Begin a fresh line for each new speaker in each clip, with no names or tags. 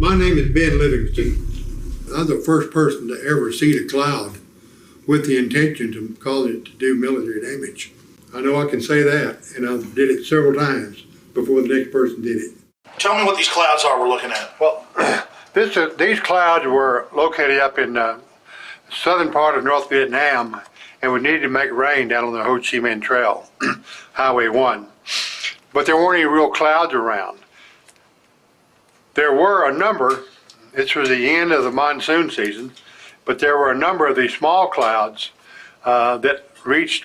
My name is Ben Livingston. I'm the first person to ever see a cloud with the intention to cause it to do military damage. I know I can say that, and I did it several times before the next person did it.
Tell me what these clouds are we're looking at.
Well, these clouds were located up in the southern part of North Vietnam, and we needed to make rain down on the Ho Chi Minh Trail, Highway 1. But there weren't any real clouds around. There were a number, this was the end of the monsoon season, but there were a number of these small clouds that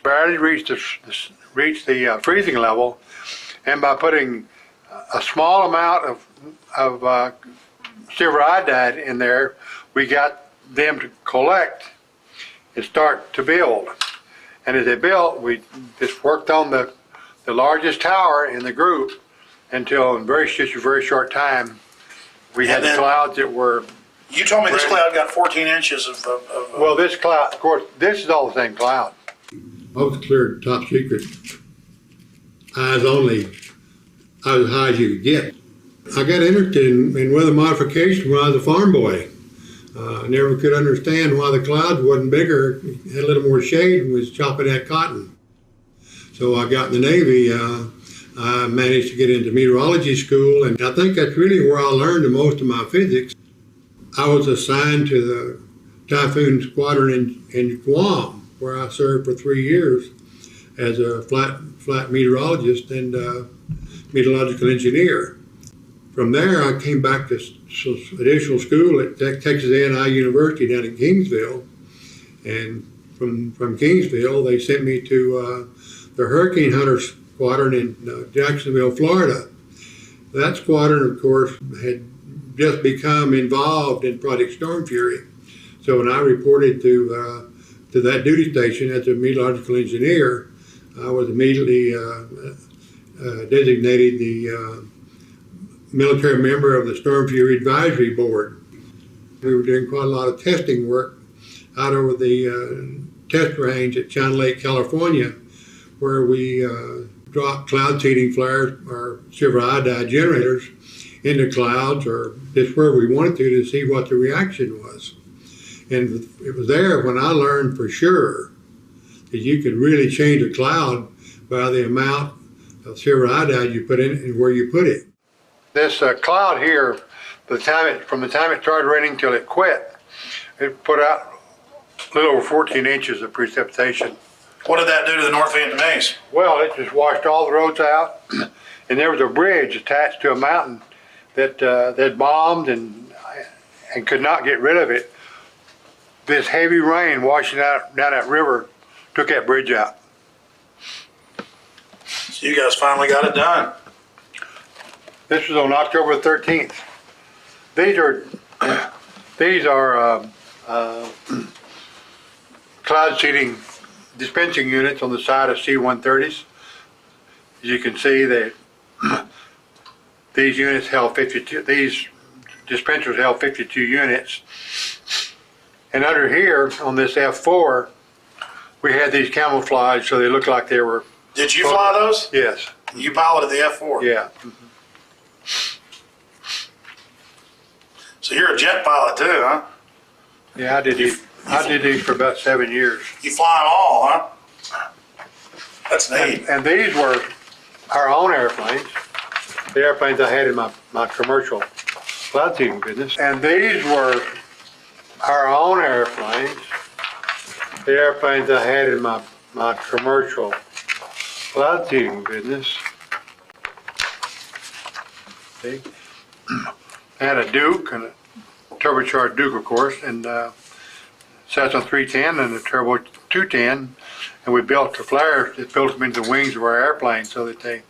barely reached the freezing level, and by putting a small amount of silver iodide in there, we got them to collect and start to build. And as they built, we just worked on the largest tower in the group until in just a very short time we had the clouds that were.
You told me this cloud got 14 inches of
well, this cloud, of course, this is all the same cloud. Most cleared top secret, eyes only, as high as you could get. I got interested in weather modification when I was a farm boy. I never could understand why the clouds wasn't bigger, had a little more shade, and was chopping that cotton. So I got in the Navy. I managed to get into meteorology school, and I think that's really where I learned the most of my physics. I was assigned to the Typhoon Squadron in Guam, where I served for 3 years as a flight meteorologist and meteorological engineer. From there, I came back to additional school at Texas A&I University down in Kingsville, and from Kingsville, they sent me to the Hurricane Hunter Squadron in Jacksonville, Florida. That squadron, of course, had just become involved in Project Storm Fury. So when I reported to that duty station as a meteorological engineer, I was immediately designated the military member of the Storm Fury Advisory Board. We were doing quite a lot of testing work out over the test range at China Lake, California, where we dropped cloud seeding flares or silver iodide generators into clouds, or just where we wanted to see what the reaction was. And it was there when I learned for sure that you could really change a cloud by the amount of silver iodide you put in it and where you put it. This cloud here, from the time it started raining till it quit, it put out a little over 14 inches of precipitation.
What did that do to the North Vietnamese?
Well, it just washed all the roads out, and there was a bridge attached to a mountain that bombed and could not get rid of it. This heavy rain washing out down that river took that bridge out.
So you guys finally got it done.
This was on October 13th. These are cloud seeding dispensing units on the side of C-130s. As you can see, that these units held 52. These dispensers held 52 units. And under here on this F4, we had these camouflaged so they looked like they were.
Did you fly those?
Yes.
You piloted the F4?
Yeah.
So you're a jet pilot too, huh?
Yeah, I did these for about 7 years.
You fly them all, huh? That's neat.
And these were our own airplanes. The airplanes I had in my commercial cloud seeding business. And these were our own airplanes. The airplanes I had in my commercial cloud seeding business. See? I had a Duke, and a turbocharged Duke, of course, and Cessna 310 and a Turbo 210, and we built the flares that built them into the wings of our airplane so that they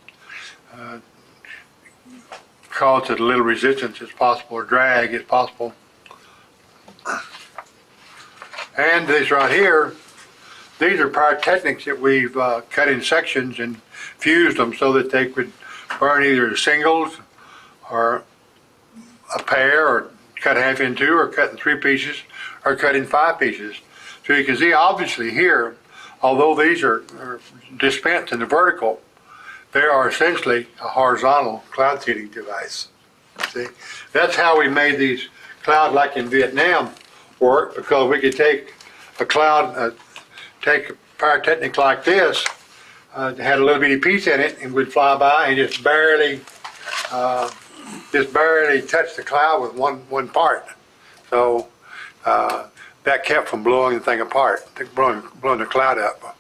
caused as little resistance as possible, or drag as possible. And this right here, these are pyrotechnics that we've cut in sections and fused them so that they could burn either singles or a pair, or cut half in two, or cut in 3 pieces, or cut in 5 pieces. So you can see obviously here, although these are dispensed in the vertical, they are essentially a horizontal cloud seeding device. See, that's how we made these clouds like in Vietnam work, because we could take a cloud, take a pyrotechnic like this, had a little bitty piece in it, and we'd fly by and just barely touch the cloud with one part. So that kept from blowing the thing apart, blowing the cloud up.